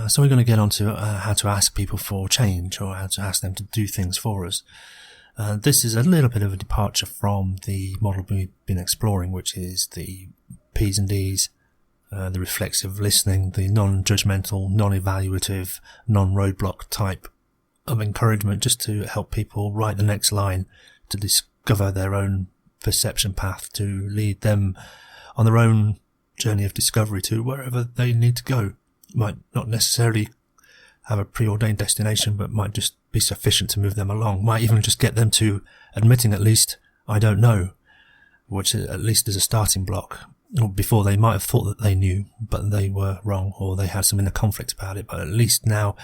So we're going to get on to how to ask people for change, or how to ask them to do things for us. This is a little bit of a departure from the model we've been exploring, which is the P's and D's, the reflexive listening, the non-judgmental, non-evaluative, non-roadblock type of encouragement, just to help people write the next line, to discover their own perception path, to lead them on their own journey of discovery to wherever they need to go. Might not necessarily have a preordained destination, but might just be sufficient to move them along. Might even just get them to admitting, at least, I don't know, which at least is a starting block. Before, they might have thought that they knew, but they were wrong, or they had some inner conflict about it. But at least now,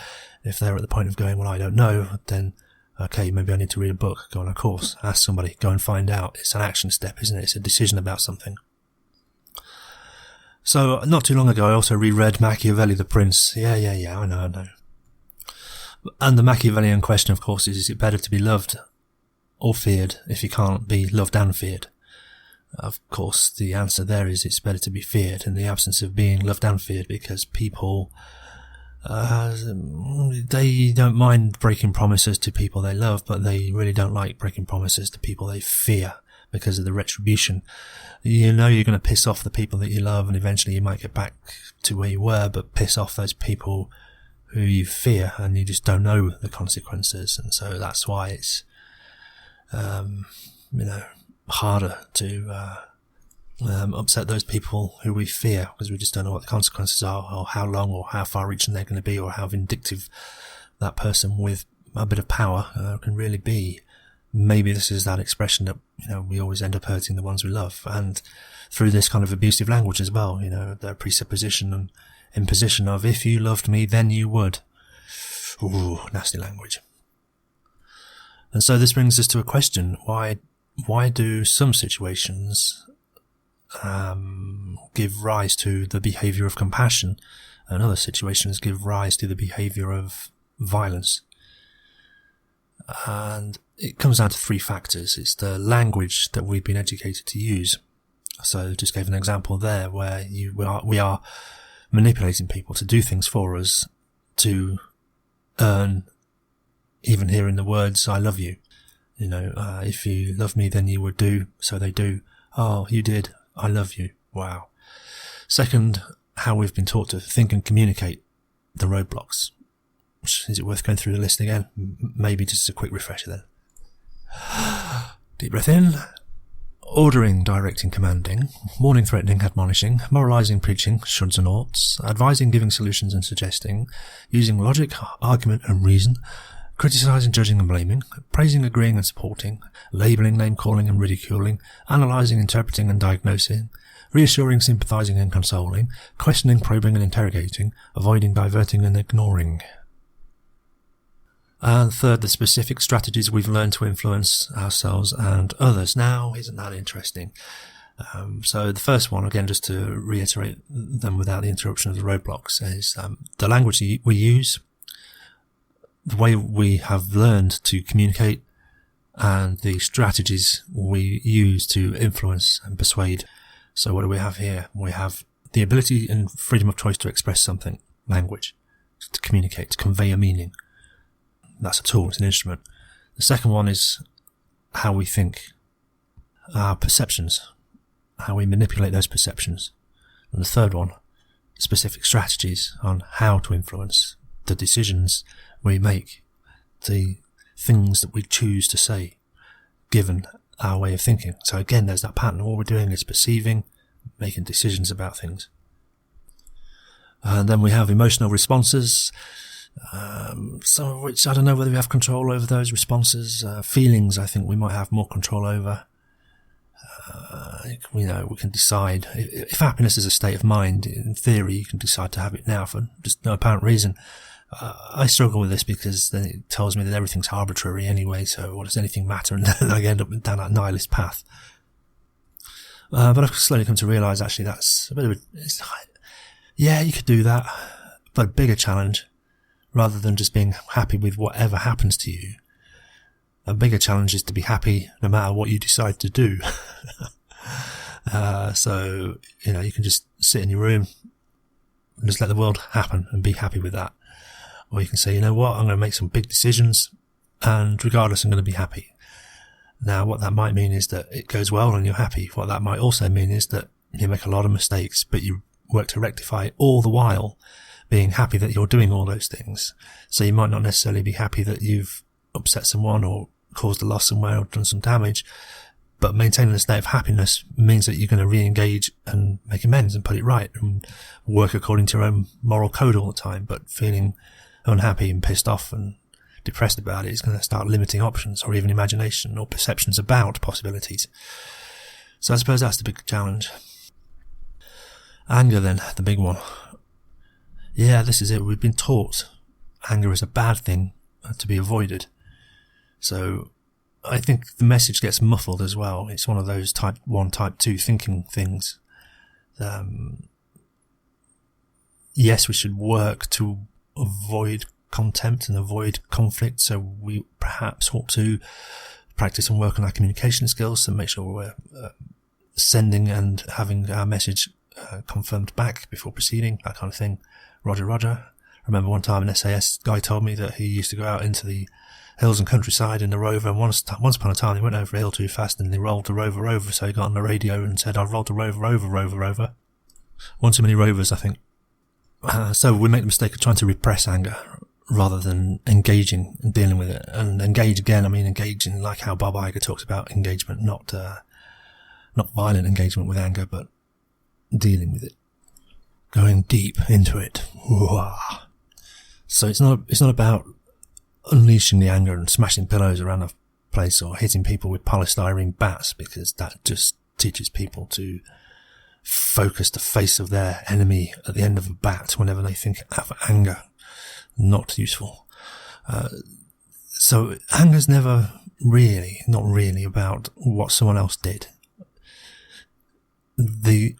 if they're at the point of going, well, I don't know, then, okay, maybe I need to read a book, go on a course, ask somebody, go and find out. It's an action step, isn't it? It's a decision about something. So, not too long ago, I also reread Machiavelli, The Prince. Yeah, I know. And the Machiavellian question, of course, is it better to be loved or feared if you can't be loved and feared? Of course, the answer there is it's better to be feared in the absence of being loved and feared, because people, they don't mind breaking promises to people they love, but they really don't like breaking promises to people they fear because of the retribution. You know you're going to piss off the people that you love, and eventually you might get back to where you were, but piss off those people who you fear, and you just don't know the consequences. And so that's why it's, harder to upset those people who we fear, because we just don't know what the consequences are, or how long or how far-reaching they're going to be, or how vindictive that person with a bit of power can really be. Maybe this is that expression that, we always end up hurting the ones we love, and through this kind of abusive language as well, the presupposition and imposition of, if you loved me, then you would. Ooh, nasty language. And so this brings us to a question: why do some situations give rise to the behaviour of compassion, and other situations give rise to the behaviour of violence? And it comes down to three factors. It's the language that we've been educated to use. So just gave an example there where we are manipulating people to do things for us, to earn even hearing the words, I love you. If you love me, then you would do, so they do. Oh, you did, I love you. Wow. Second, how we've been taught to think and communicate, the roadblocks. Is it worth going through the list again? Maybe just a quick refresher then. Deep breath in. Ordering, directing, commanding. Warning, threatening, admonishing. Moralizing, preaching, shoulds and oughts. Advising, giving solutions and suggesting. Using logic, argument and reason. Criticizing, judging and blaming. Praising, agreeing and supporting. Labeling, name-calling and ridiculing. Analyzing, interpreting and diagnosing. Reassuring, sympathizing and consoling. Questioning, probing and interrogating. Avoiding, diverting and ignoring. And third, the specific strategies we've learned to influence ourselves and others. Now, isn't that interesting? So the first one, again, just to reiterate them without the interruption of the roadblocks, is the language we use, the way we have learned to communicate, and the strategies we use to influence and persuade. So what do we have here? We have the ability and freedom of choice to express something, language, to communicate, to convey a meaning. That's a tool, it's an instrument. The second one is how we think, our perceptions, how we manipulate those perceptions. And the third one, specific strategies on how to influence the decisions we make, the things that we choose to say, given our way of thinking. So again, there's that pattern. All we're doing is perceiving, making decisions about things. And then we have emotional responses, some of which I don't know whether we have control over those responses. Feelings, I think we might have more control over. We can decide. If happiness is a state of mind, in theory, you can decide to have it now for just no apparent reason. I struggle with this because then it tells me that everything's arbitrary anyway, so what does anything matter? And then I end up down that nihilist path. But I've slowly come to realise, actually, that's a bit of yeah, you could do that, but a bigger challenge, rather than just being happy with whatever happens to you. A bigger challenge is to be happy no matter what you decide to do. So, you can just sit in your room, just let the world happen and be happy with that. Or you can say, you know what, I'm going to make some big decisions, and regardless, I'm going to be happy. Now, what that might mean is that it goes well and you're happy. What that might also mean is that you make a lot of mistakes, but you work to rectify it all the while being happy that you're doing all those things. So you might not necessarily be happy that you've upset someone or caused a loss somewhere or done some damage, but maintaining a state of happiness means that you're going to re-engage and make amends and put it right and work according to your own moral code all the time. But feeling unhappy and pissed off and depressed about it is going to start limiting options or even imagination or perceptions about possibilities. So I suppose that's the big challenge. Anger then, the big one. Yeah, this is it. We've been taught anger is a bad thing to be avoided. So I think the message gets muffled as well. It's one of those type 1, type 2 thinking things. Yes, we should work to avoid contempt and avoid conflict. So we perhaps ought to practice and work on our communication skills and make sure we're sending and having our message confirmed back before proceeding, that kind of thing. Roger, Roger. I remember one time an SAS guy told me that he used to go out into the hills and countryside in the Rover, and once upon a time he went over a hill too fast and he rolled the Rover over, so he got on the radio and said, I've rolled the Rover over, Rover. One too many Rovers, I think. So we make the mistake of trying to repress anger rather than engaging and dealing with it. And engage again, I mean engaging like how Bob Iger talks about engagement, not violent engagement with anger, but dealing with it. Going deep into it. So it's not about unleashing the anger and smashing pillows around the place or hitting people with polystyrene bats, because that just teaches people to focus the face of their enemy at the end of a bat whenever they think of anger. Not useful. So anger's not really about what someone else did. The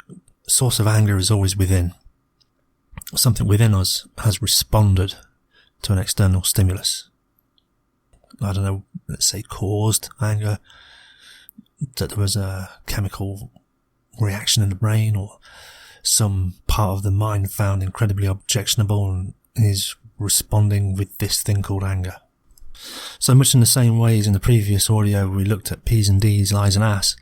source of anger is always within. Something within us has responded to an external stimulus. I don't know, let's say caused anger, that there was a chemical reaction in the brain or some part of the mind found incredibly objectionable and is responding with this thing called anger. So much in the same way as in the previous audio we looked at P's and D's, lies and ass,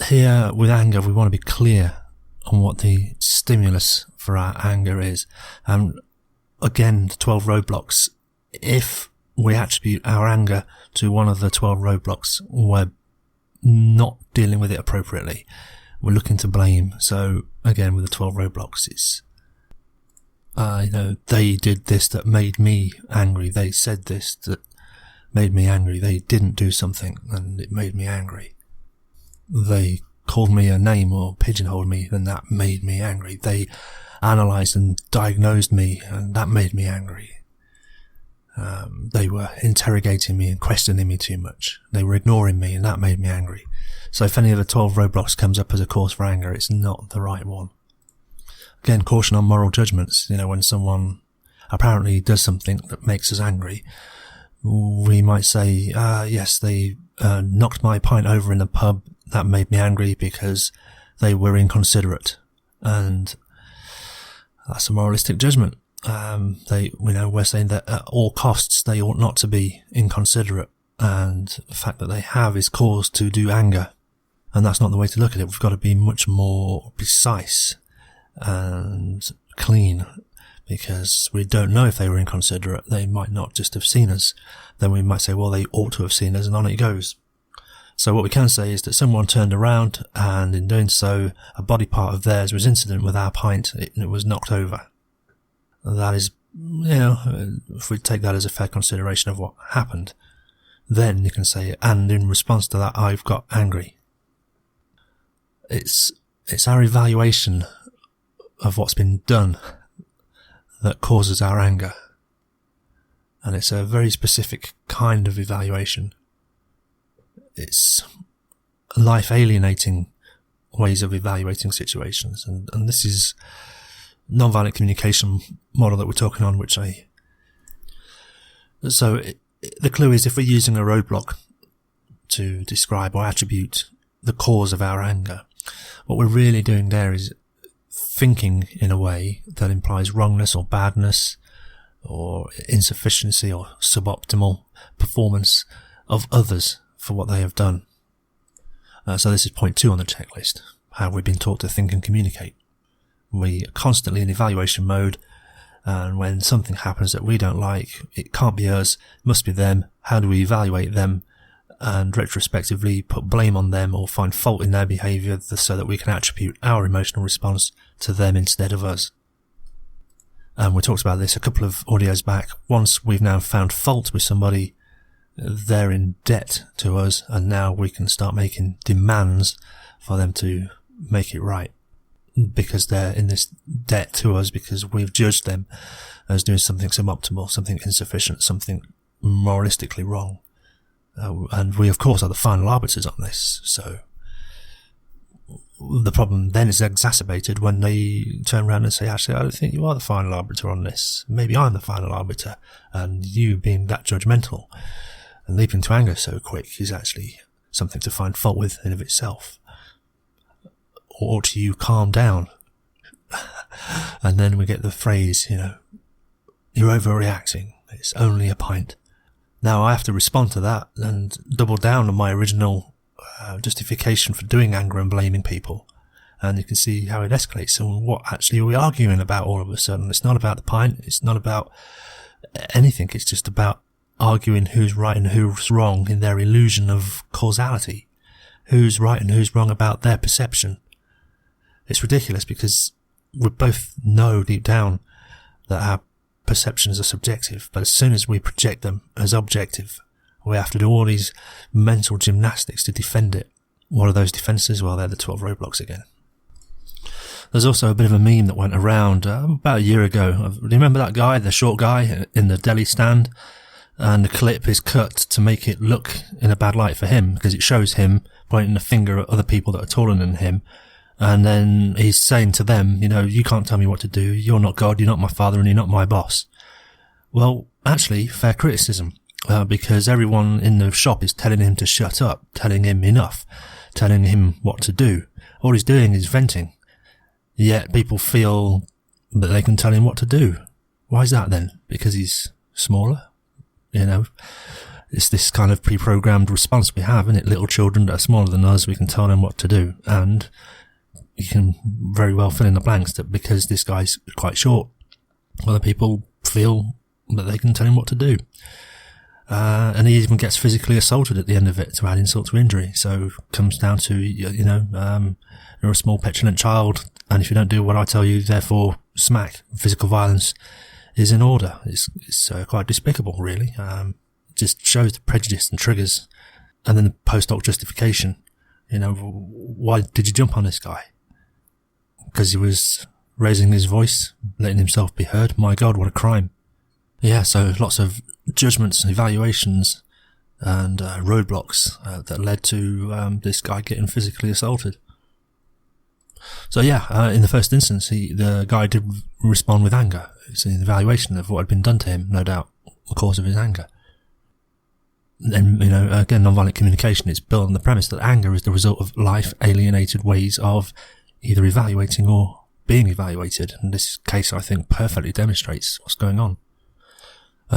here with anger we want to be clear on what the stimulus for our anger is. And again, the 12 roadblocks, if we attribute our anger to one of the 12 roadblocks, we're not dealing with it appropriately. We're looking to blame. So again, with the 12 roadblocks, it's, they did this that made me angry. They said this that made me angry. They didn't do something and it made me angry. They called me a name or pigeonholed me and that made me angry. They analysed and diagnosed me and that made me angry. They were interrogating me and questioning me too much. They were ignoring me and that made me angry. So if any of the 12 roadblocks comes up as a cause for anger, it's not the right one. Again, caution on moral judgments. When someone apparently does something that makes us angry, we might say, yes, they knocked my pint over in the pub. That made me angry because they were inconsiderate. And that's a moralistic judgment. We're saying that at all costs they ought not to be inconsiderate, and the fact that they have is cause to do anger, and that's not the way to look at it. We've got to be much more precise and clean, because we don't know if they were inconsiderate. They might not just have seen us. Then we might say, well, they ought to have seen us, and on it goes. So what we can say is that someone turned around, and in doing so, a body part of theirs was incident with our pint, and it was knocked over. That is, if we take that as a fair consideration of what happened, then you can say, and in response to that, I've got angry. It's our evaluation of what's been done that causes our anger. And it's a very specific kind of evaluation. It's life alienating ways of evaluating situations. And this is non-violent communication model that we're talking on, the clue is, if we're using a roadblock to describe or attribute the cause of our anger, what we're really doing there is thinking in a way that implies wrongness or badness or insufficiency or suboptimal performance of others for what they have done. So this is point 2 on the checklist, how we've been taught to think and communicate. We are constantly in evaluation mode, and when something happens that we don't like, it can't be us, it must be them. How do we evaluate them and retrospectively put blame on them or find fault in their behaviour so that we can attribute our emotional response to them instead of us? And we talked about this a couple of audios back. Once we've now found fault with somebody, they're in debt to us, and now we can start making demands for them to make it right, because they're in this debt to us because we've judged them as doing something suboptimal, something insufficient, something moralistically wrong. And we, of course, are the final arbiters on this. So the problem then is exacerbated when they turn around and say, actually, I don't think you are the final arbiter on this. Maybe I'm the final arbiter. And you being that judgmental and leaping to anger so quick is actually something to find fault with in of itself. Or to you calm down. And then we get the phrase, you're overreacting. It's only a pint. Now I have to respond to that and double down on my original justification for doing anger and blaming people. And you can see how it escalates. And what actually are we arguing about all of a sudden? It's not about the pint. It's not about anything. It's just about arguing who's right and who's wrong in their illusion of causality. Who's right and who's wrong about their perception. It's ridiculous because we both know deep down that our perceptions are subjective, but as soon as we project them as objective, we have to do all these mental gymnastics to defend it. What are those defences? Well, they're the 12 roadblocks again. There's also a bit of a meme that went around about a year ago. Remember that guy, the short guy in the deli stand? And the clip is cut to make it look in a bad light for him, because it shows him pointing the finger at other people that are taller than him. And then he's saying to them, you can't tell me what to do. You're not God, you're not my father, and you're not my boss. Well, actually, fair criticism, because everyone in the shop is telling him to shut up, telling him enough, telling him what to do. All he's doing is venting. Yet people feel that they can tell him what to do. Why is that then? Because he's smaller? It's this kind of pre-programmed response we have, isn't it? Little children that are smaller than us, we can tell them what to do. And you can very well fill in the blanks that because this guy's quite short, other people feel that they can tell him what to do. And he even gets physically assaulted at the end of it to add insult to injury. So it comes down to, you're a small petulant child, and if you don't do what I tell you, therefore smack. Physical violence is in order. It's quite despicable, really. It just shows the prejudice and triggers. And then the post-hoc justification. Why did you jump on this guy? Because he was raising his voice, letting himself be heard. My God, what a crime. Yeah, so lots of judgments and evaluations and roadblocks that led to this guy getting physically assaulted. So yeah, in the first instance, the guy did respond with anger. It's an evaluation of what had been done to him, no doubt, the cause of his anger. And, again, nonviolent communication is built on the premise that anger is the result of life-alienated ways of either evaluating or being evaluated. And this case, I think, perfectly demonstrates what's going on.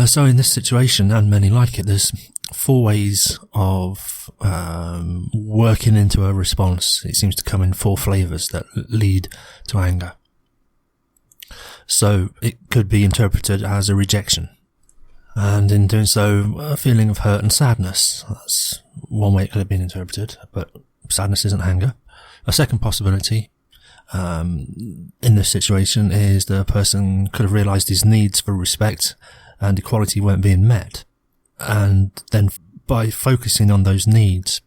So in this situation, and many like it, there's 4 ways of working into a response. It seems to come in 4 flavours that lead to anger. So it could be interpreted as a rejection. And in doing so, a feeling of hurt and sadness. That's one way it could have been interpreted, but sadness isn't anger. A second possibility in this situation is the person could have realised his needs for respect and equality weren't being met. And then by focusing on those needs,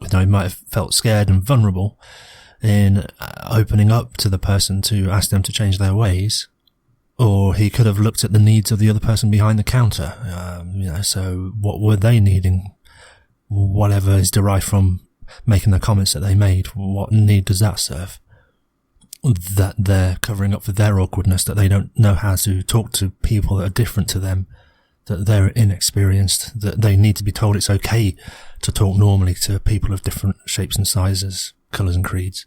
he might have felt scared and vulnerable in opening up to the person to ask them to change their ways. Or he could have looked at the needs of the other person behind the counter. So what were they needing? Whatever is derived from making the comments that they made, what need does that serve? That they're covering up for their awkwardness, that they don't know how to talk to people that are different to them, that they're inexperienced, that they need to be told it's okay to talk normally to people of different shapes and sizes, colours and creeds.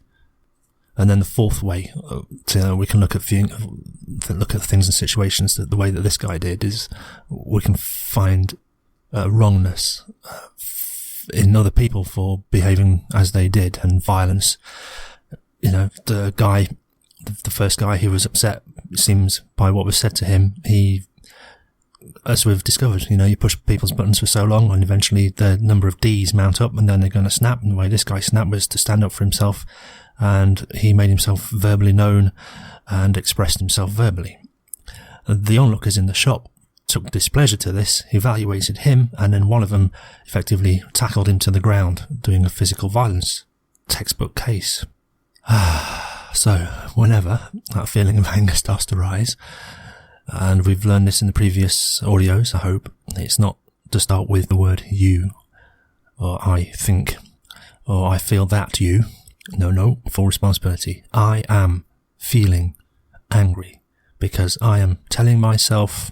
And then the fourth way we can look at things and situations the way that this guy did is we can find wrongness in other people for behaving as they did, and violence. The first guy who was upset, it seems by what was said to him, he, as we've discovered, you push people's buttons for so long and eventually the number of D's mount up and then they're going to snap. And the way this guy snapped was to stand up for himself, and he made himself verbally known and expressed himself verbally. The onlookers in the shop took displeasure to this, evaluated him, and then one of them effectively tackled him to the ground, doing a physical violence textbook case. So whenever that feeling of anger starts to rise, and we've learned this in the previous audios, I hope, it's not to start with the word you, or I think, or I feel that you. No, full responsibility. I am feeling angry because I am telling myself,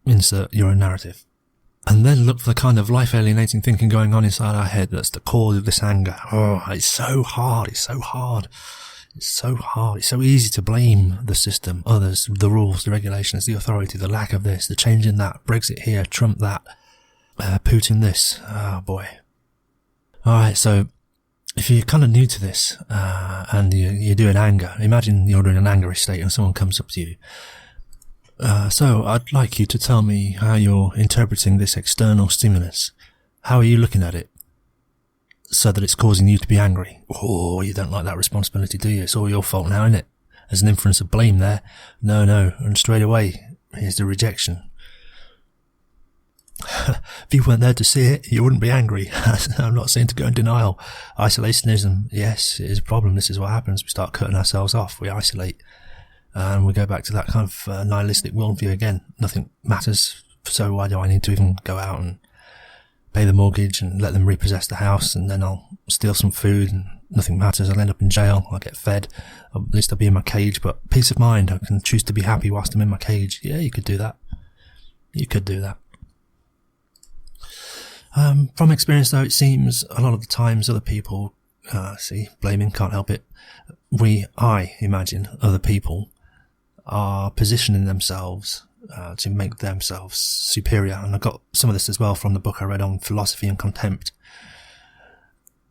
insert your own narrative. And then look for the kind of life-alienating thinking going on inside our head that's the cause of this anger. Oh, it's so hard. It's so easy to blame the system, others, the rules, the regulations, the authority, the lack of this, the change in that, Brexit here, Trump that, Putin this. Oh boy. Alright, so if you're kind of new to this, and you're doing anger, imagine you're in an angry state and someone comes up to you. So I'd like you to tell me how you're interpreting this external stimulus. How are you looking at it so that it's causing you to be angry? Oh, you don't like that responsibility, do you? It's all your fault now, isn't it? There's an inference of blame there. No. And straight away, here's the rejection. If you weren't there to see it, you wouldn't be angry. I'm not saying to go in denial. Isolationism, yes, it is a problem. This is what happens. We start cutting ourselves off. We isolate. And we go back to that kind of nihilistic worldview again. Nothing matters, so why do I need to even go out and pay the mortgage and let them repossess the house, and then I'll steal some food and nothing matters. I'll end up in jail. I'll get fed. At least I'll be in my cage. But peace of mind, I can choose to be happy whilst I'm in my cage. Yeah, you could do that. You could do that. From experience though, it seems a lot of the times other people, blaming, can't help it. I imagine other people are positioning themselves to make themselves superior. And I got some of this as well from the book I read on philosophy and contempt.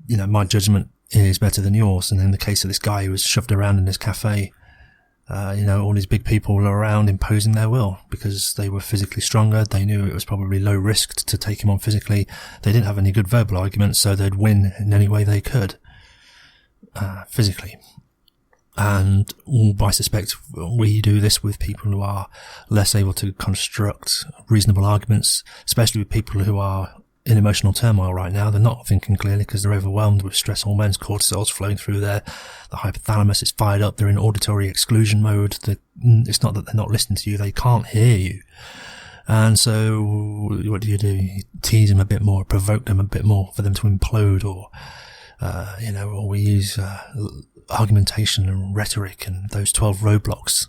My judgment is better than yours. And in the case of this guy who was shoved around in this cafe, all these big people were around imposing their will because they were physically stronger. They knew it was probably low risk to take him on physically. They didn't have any good verbal arguments, so they'd win in any way they could, physically. And I suspect we do this with people who are less able to construct reasonable arguments, especially with people who are in emotional turmoil right now. They're not thinking clearly because they're overwhelmed with stress hormones, cortisol's flowing through there. The hypothalamus is fired up. They're in auditory exclusion mode. It's not that they're not listening to you. They can't hear you. And so what do? You tease them a bit more, provoke them a bit more for them to implode, or we use argumentation and rhetoric and those 12 roadblocks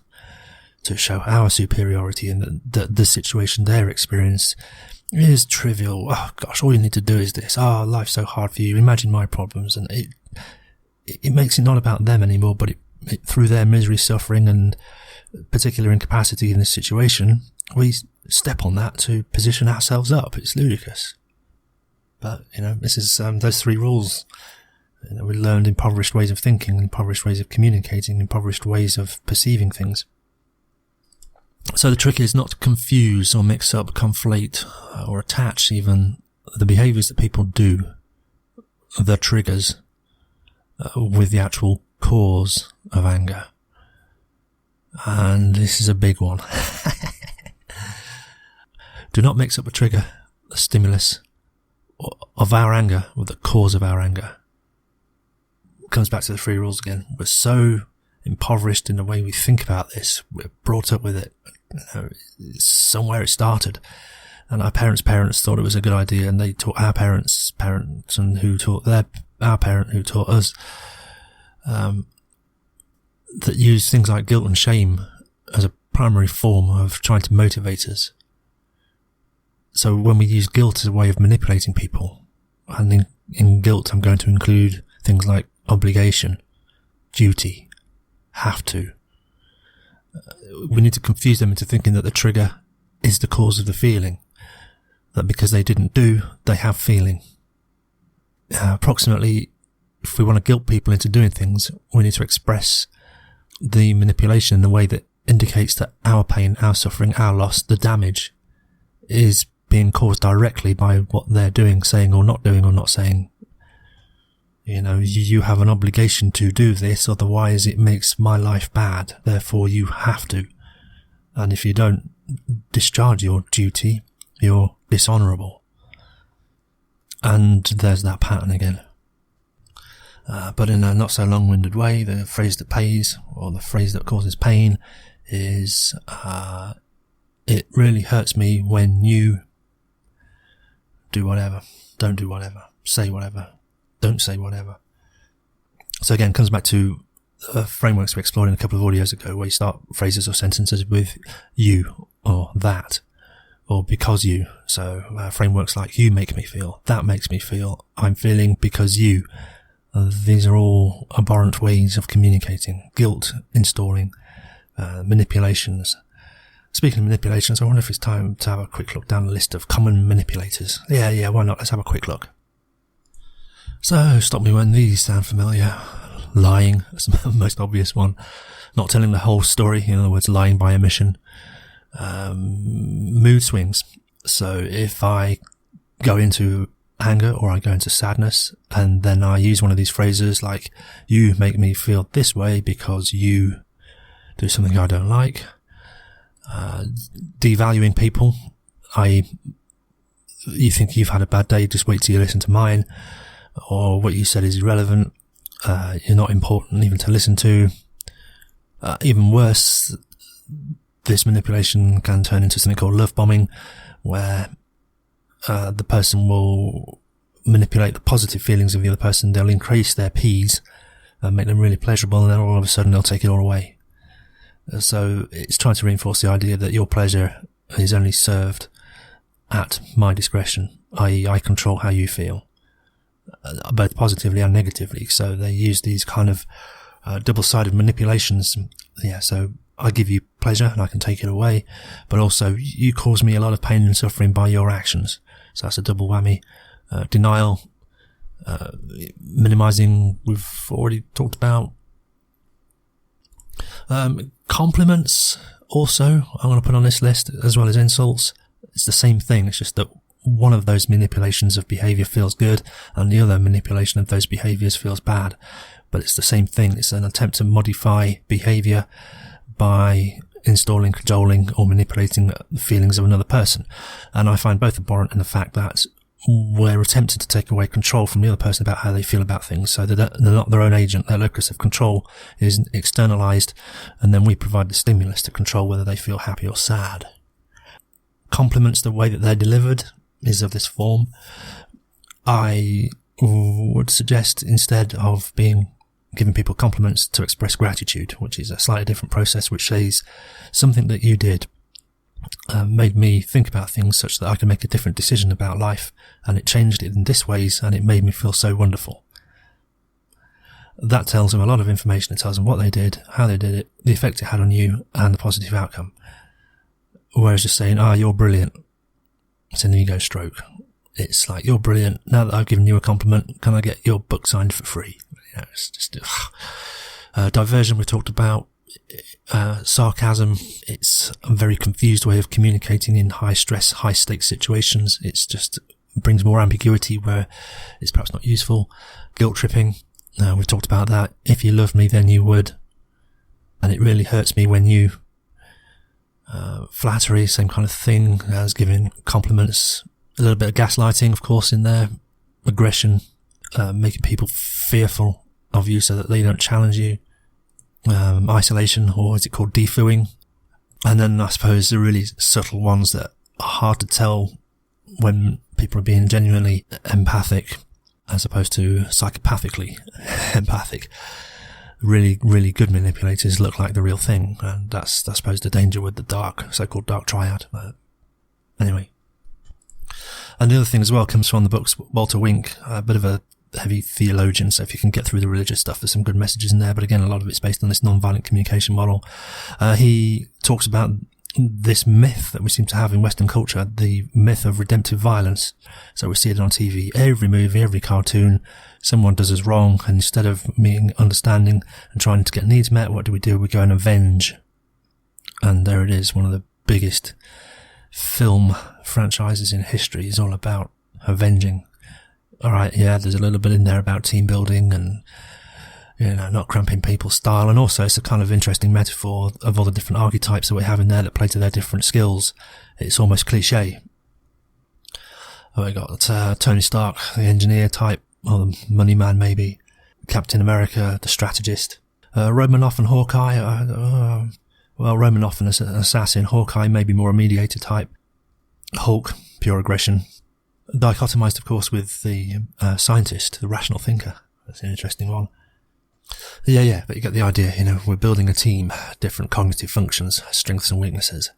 to show our superiority and the situation they're experiencing is trivial. Oh gosh, all you need to do is this. Life's so hard for you. Imagine my problems. And it makes it not about them anymore, but it through their misery, suffering and particular incapacity in this situation, we step on that to position ourselves up. It's ludicrous. But, this is those three rules. We learned impoverished ways of thinking, impoverished ways of communicating, impoverished ways of perceiving things. So the trick is not to confuse or mix up, conflate or attach even the behaviours that people do, the triggers, with the actual cause of anger. And this is a big one. Do not mix up a trigger, a stimulus of our anger with the cause of our anger. It comes back to the three rules again. We're so impoverished in the way we think about this. We're brought up with it. It's somewhere it started. And our parents' thought it was a good idea, and they taught our parents, and who taught our parent, who taught us, that use things like guilt and shame as a primary form of trying to motivate us. So when we use guilt as a way of manipulating people, and in guilt I'm going to include things like obligation, duty, have to. We need to confuse them into thinking that the trigger is the cause of the feeling, that because they didn't do, they have feeling. Approximately, if we want to guilt people into doing things, we need to express the manipulation in a way that indicates that our pain, our suffering, our loss, the damage is being caused directly by what they're doing, saying or not saying. You have an obligation to do this, otherwise it makes my life bad, therefore you have to. And if you don't discharge your duty, you're dishonourable. And there's that pattern again. But in a not so long-winded way, the phrase that pays, or the phrase that causes pain, is it really hurts me when you do whatever, don't do whatever, say whatever, don't say whatever. So again, it comes back to frameworks we explored in a couple of audios ago, where you start phrases or sentences with you or that or because you. So frameworks like you make me feel, that makes me feel, I'm feeling because you. These are all abhorrent ways of communicating. Guilt installing, manipulations. Speaking of manipulations, I wonder if it's time to have a quick look down the list of common manipulators. Yeah, why not? Let's have a quick look. So, stop me when these sound familiar. Lying, that's the most obvious one. Not telling the whole story, in other words, lying by omission. Mood swings. So, if I go into anger or I go into sadness and then I use one of these phrases like, you make me feel this way because you do something I don't like. Devaluing people, you think you've had a bad day, just wait till you listen to mine, or what you said is irrelevant, you're not important even to listen to. Even worse, this manipulation can turn into something called love bombing, where the person will manipulate the positive feelings of the other person. They'll increase their P's and make them really pleasurable, and then all of a sudden they'll take it all away. So it's trying to reinforce the idea that your pleasure is only served at my discretion, i.e. I control how you feel, both positively and negatively. So they use these kind of double-sided manipulations. Yeah, so I give you pleasure and I can take it away, but also you cause me a lot of pain and suffering by your actions. So that's a double whammy. Denial, minimizing, we've already talked about. Compliments also I'm going to put on this list, as well as insults. It's the same thing, it's just that one of those manipulations of behavior feels good and the other manipulation of those behaviors feels bad, but it's the same thing. It's an attempt to modify behavior by installing, cajoling or manipulating the feelings of another person. And I find both abhorrent in the fact that we're attempting to take away control from the other person about how they feel about things, so that they're not their own agent. Their locus of control is externalized, and then we provide the stimulus to control whether they feel happy or sad. Compliments, the way that they're delivered, is of this form. I would suggest, instead of giving people compliments, to express gratitude, which is a slightly different process, which says something that you did made me think about things such that I can make a different decision about life, and it changed it in this ways, and it made me feel so wonderful. That tells them a lot of information. It tells them what they did, how they did it, the effect it had on you, and the positive outcome. Whereas just saying, you're brilliant, it's an ego stroke. It's like, you're brilliant, now that I've given you a compliment, can I get your book signed for free? It's just diversion we talked about. Sarcasm, it's a very confused way of communicating in high stress, high stakes situations. It's just brings more ambiguity where it's perhaps not useful. Guilt tripping, we've talked about that. If you loved me, then you would. And it really hurts me when you. Flattery, same kind of thing as giving compliments. A little bit of gaslighting, of course, in there. Aggression, making people fearful of you so that they don't challenge you. Isolation, or is it called defooing? And then I suppose the really subtle ones that are hard to tell when people are being genuinely empathic as opposed to psychopathically empathic. Really, really good manipulators look like the real thing, and that's, I suppose, the danger with the so-called dark triad. Anyway. And the other thing as well comes from the books Walter Wink, a bit of a heavy theologian, so if you can get through the religious stuff, there's some good messages in there, but again, a lot of it's based on this non-violent communication model. He talks about this myth that we seem to have in Western culture, the myth of redemptive violence. So we see it on TV, every movie, every cartoon, someone does us wrong, and instead of being understanding and trying to get needs met, what do? We go and avenge. And there it is, one of the biggest film franchises in history is all about avenging. Alright, yeah, there's a little bit in there about team building and, not cramping people's style, and also it's a kind of interesting metaphor of all the different archetypes that we have in there that play to their different skills. It's almost cliche. We got Tony Stark, the engineer type, or the money man maybe, Captain America, the strategist, Romanoff and Hawkeye, Romanoff an assassin, Hawkeye maybe more a mediator type, Hulk, pure aggression, dichotomized of course with the scientist, the rational thinker. That's an interesting one. Yeah, but you get the idea, we're building a team, different cognitive functions, strengths and weaknesses.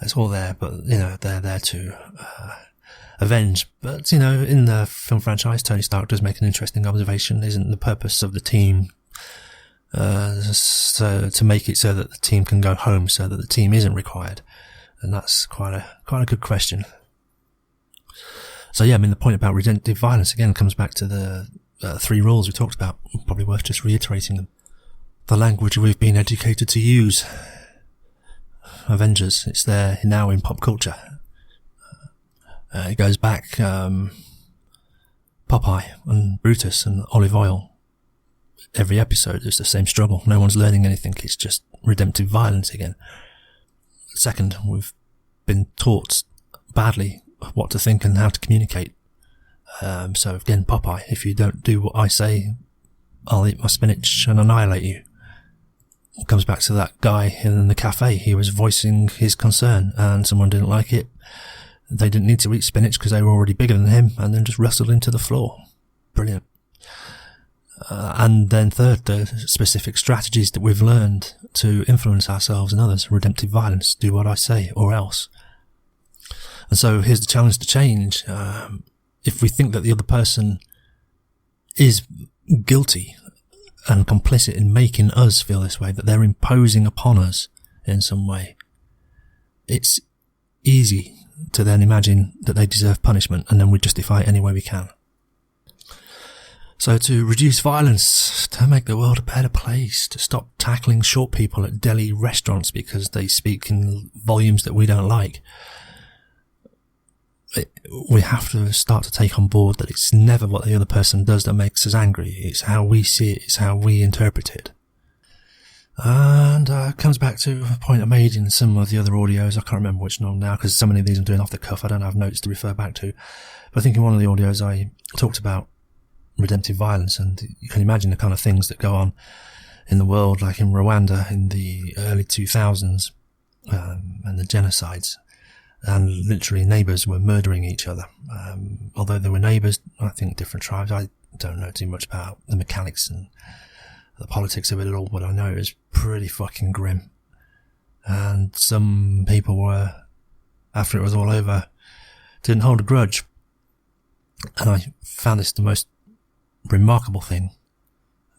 It's all there, but, they're there to avenge. But, in the film franchise, Tony Stark does make an interesting observation. Isn't the purpose of the team so to make it so that the team can go home, so that the team isn't required? And that's quite a good question. So yeah, the point about redemptive violence again comes back to the 3 rules we talked about. Probably worth just reiterating them. The language we've been educated to use. Avengers, it's there now in pop culture. It goes back, Popeye and Brutus and Olive Oil. Every episode is the same struggle. No one's learning anything. It's just redemptive violence again. Second, we've been taught badly what to think and how to communicate. So again, Popeye, if you don't do what I say, I'll eat my spinach and annihilate you. It comes back to that guy in the cafe. He was voicing his concern and someone didn't like it. They didn't need to eat spinach because they were already bigger than him, and then just wrestled him to the floor. Brilliant. And then third, the specific strategies that we've learned to influence ourselves and others. Redemptive violence, do what I say or else. And so here's the challenge to change. If we think that the other person is guilty and complicit in making us feel this way, that they're imposing upon us in some way, it's easy to then imagine that they deserve punishment, and then we justify it any way we can. So to reduce violence, to make the world a better place, to stop tackling short people at deli restaurants because they speak in volumes that we don't like, we have to start to take on board that it's never what the other person does that makes us angry. It's how we see it. It's how we interpret it. And it comes back to a point I made in some of the other audios. I can't remember which one now because so many of these I'm doing off the cuff. I don't have notes to refer back to. But I think in one of the audios I talked about redemptive violence, and you can imagine the kind of things that go on in the world, like in Rwanda in the early 2000s, and the genocides. And literally neighbours were murdering each other. Although they were neighbours, I think different tribes. I don't know too much about the mechanics and the politics of it all, but I know it was pretty fucking grim. And some people were, after it was all over, didn't hold a grudge. And I found this the most remarkable thing.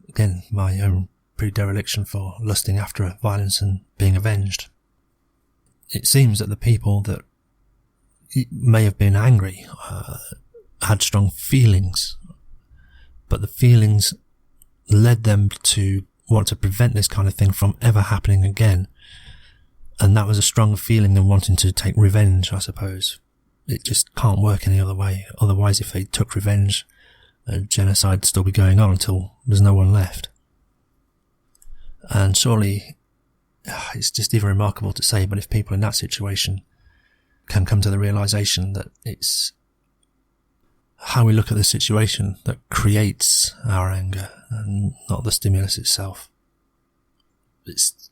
Again, my own predilection for lusting after violence and being avenged. It seems that the people that may have been angry had strong feelings, but the feelings led them to want to prevent this kind of thing from ever happening again. And that was a stronger feeling than wanting to take revenge, I suppose. It just can't work any other way. Otherwise, if they took revenge, genocide would still be going on until there's no one left. And surely, it's just even remarkable to say, but if people in that situation can come to the realization that it's how we look at the situation that creates our anger and not the stimulus itself. It's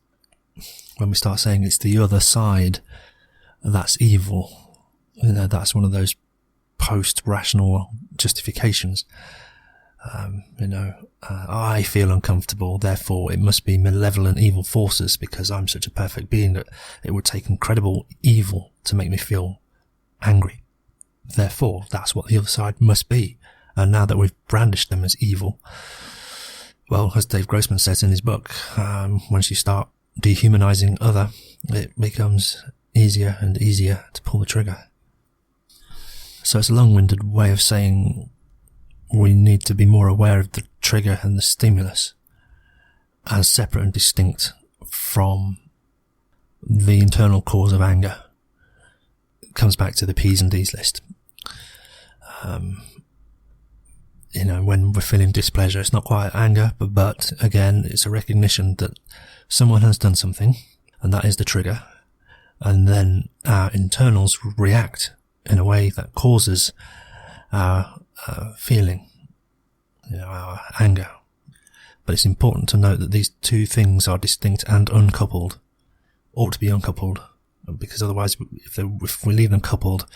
when we start saying it's the other side that's evil, that's one of those post-rational justifications. I feel uncomfortable, therefore it must be malevolent evil forces because I'm such a perfect being that it would take incredible evil to make me feel angry. Therefore, that's what the other side must be. And now that we've brandished them as evil, well, as Dave Grossman says in his book, once you start dehumanizing other, it becomes easier and easier to pull the trigger. So it's a long-winded way of saying we need to be more aware of the trigger and the stimulus as separate and distinct from the internal cause of anger. It comes back to the P's and D's list. When we're feeling displeasure, it's not quite anger, but again, it's a recognition that someone has done something, and that is the trigger. And then our internals react in a way that causes our feeling, our anger. But it's important to note that these two things are distinct and uncoupled, ought to be uncoupled, because otherwise, if we leave them coupled,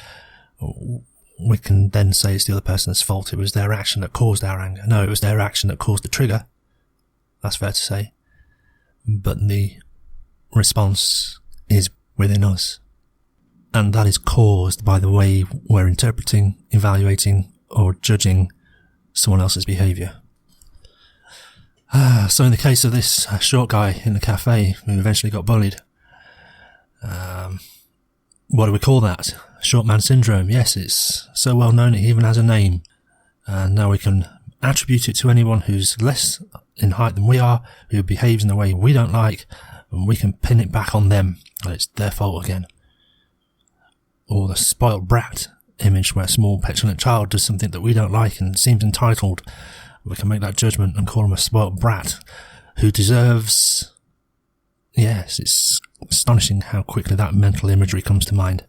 we can then say it's the other person's fault. It was their action that caused our anger. No, it was their action that caused the trigger. That's fair to say. But the response is within us. And that is caused by the way we're interpreting, evaluating, or judging someone else's behaviour. So in the case of this short guy in the cafe who eventually got bullied, what do we call that? Short man syndrome. Yes, it's so well known it even has a name. And now we can attribute it to anyone who's less in height than we are, who behaves in a way we don't like, and we can pin it back on them, and it's their fault again. Or the spoiled brat image, where a small petulant child does something that we don't like and seems entitled. We can make that judgment and call him a spoiled brat who deserves... Yes, it's astonishing how quickly that mental imagery comes to mind.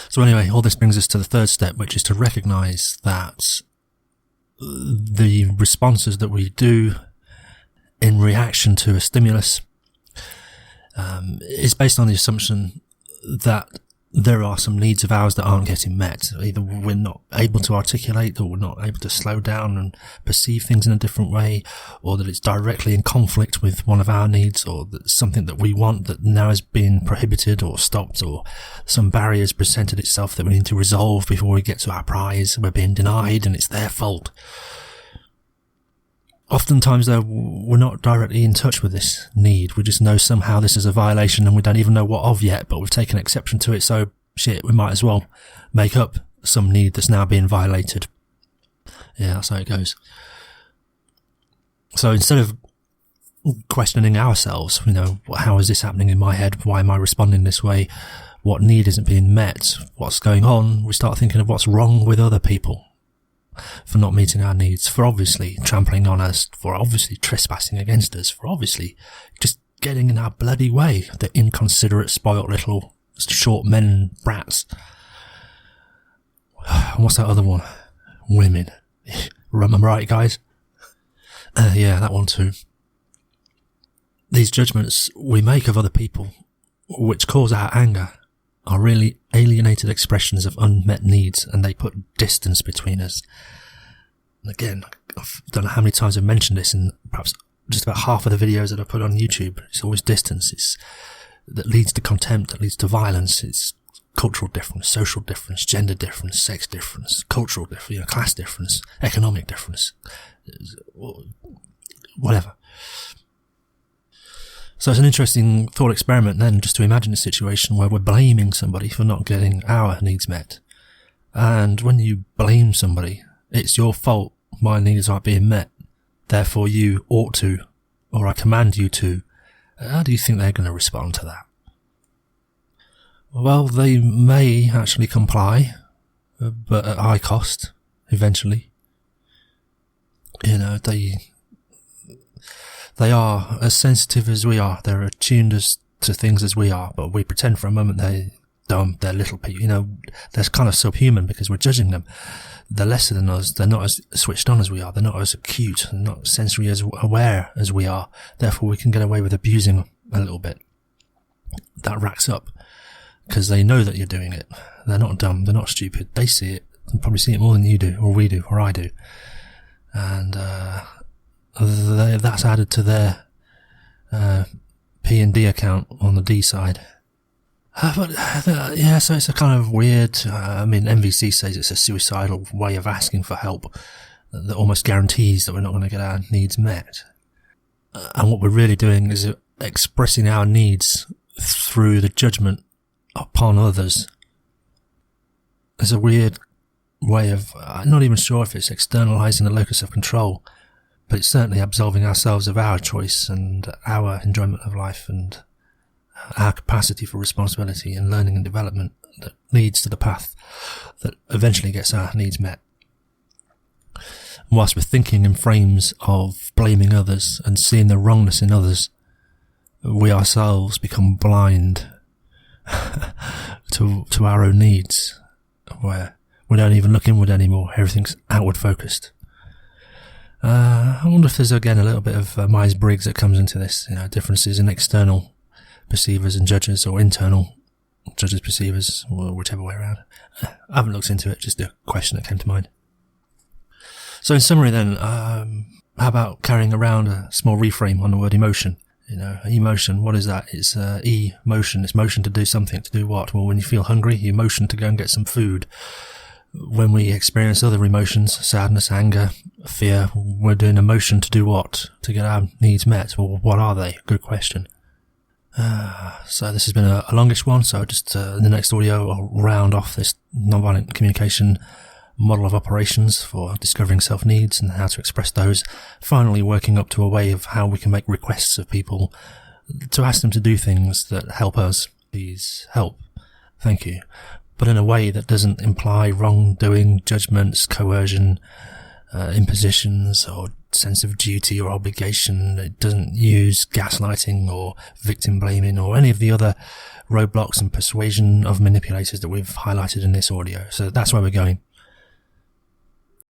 So anyway, all this brings us to the third step, which is to recognise that the responses that we do in reaction to a stimulus is based on the assumption that there are some needs of ours that aren't getting met. Either we're not able to articulate, or we're not able to slow down and perceive things in a different way, or that it's directly in conflict with one of our needs, or that something that we want that now has been prohibited or stopped, or some barrier has presented itself that we need to resolve before we get to our prize. We're being denied and it's their fault. Oftentimes, though, we're not directly in touch with this need. We just know somehow this is a violation and we don't even know what of yet, but we've taken exception to it, so shit, we might as well make up some need that's now being violated. Yeah, that's how it goes. So instead of questioning ourselves, how is this happening in my head? Why am I responding this way? What need isn't being met? What's going on? We start thinking of what's wrong with other people for not meeting our needs, for obviously trampling on us, for obviously trespassing against us, for obviously just getting in our bloody way, the inconsiderate, spoilt little short men brats. And what's that other one? Women. Am I right, guys? Yeah, that one too. These judgments we make of other people, which cause our anger, are really alienated expressions of unmet needs, and they put distance between us. And again, I don't know how many times I've mentioned this in perhaps just about half of the videos that I put on YouTube. It's always distance. That leads to contempt, that leads to violence. It's cultural difference, social difference, gender difference, sex difference, cultural difference, class difference, economic difference, whatever. So it's an interesting thought experiment then, just to imagine a situation where we're blaming somebody for not getting our needs met. And when you blame somebody, it's your fault my needs aren't being met. Therefore you ought to, or I command you to. How do you think they're going to respond to that? Well, they may actually comply, but at high cost, eventually. They are as sensitive as we are. They're attuned to things as we are, but we pretend for a moment they're dumb, they're little people. They're kind of subhuman because we're judging them. They're lesser than us. They're not as switched on as we are. They're not as acute and not sensory as aware as we are. Therefore, we can get away with abusing them a little bit. That racks up because they know that you're doing it. They're not dumb. They're not stupid. They see it. They probably see it more than you do, or we do, or I do. And that's added to their P&D account on the D side. So it's a kind of weird, MVC says it's a suicidal way of asking for help that almost guarantees that we're not going to get our needs met. And what we're really doing is expressing our needs through the judgment upon others. There's a weird way of, I'm not even sure if it's externalizing the locus of control, but it's certainly absolving ourselves of our choice and our enjoyment of life and our capacity for responsibility and learning and development that leads to the path that eventually gets our needs met. And whilst we're thinking in frames of blaming others and seeing the wrongness in others, we ourselves become blind to our own needs, where we don't even look inward anymore. Everything's outward focused. I wonder if there's again a little bit of Myers-Briggs that comes into this, differences in external perceivers and judges, or internal judges, perceivers, or whichever way around. I haven't looked into it, just a question that came to mind. So in summary then, how about carrying around a small reframe on the word emotion? Emotion, what is that? It's motion. It's motion to do something. To do what? Well, when you feel hungry, you motion to go and get some food. When we experience other emotions, sadness, anger, fear, we're doing a motion to do what? To get our needs met. Well, what are they? Good question. So this has been a longish one, so just in the next audio I'll round off this nonviolent communication model of operations for discovering self-needs and how to express those, finally working up to a way of how we can make requests of people to ask them to do things that help us. Please help. Thank you. But in a way that doesn't imply wrongdoing, judgments, coercion, impositions, or sense of duty or obligation. It doesn't use gaslighting or victim blaming or any of the other roadblocks and persuasion of manipulators that we've highlighted in this audio. So that's where we're going.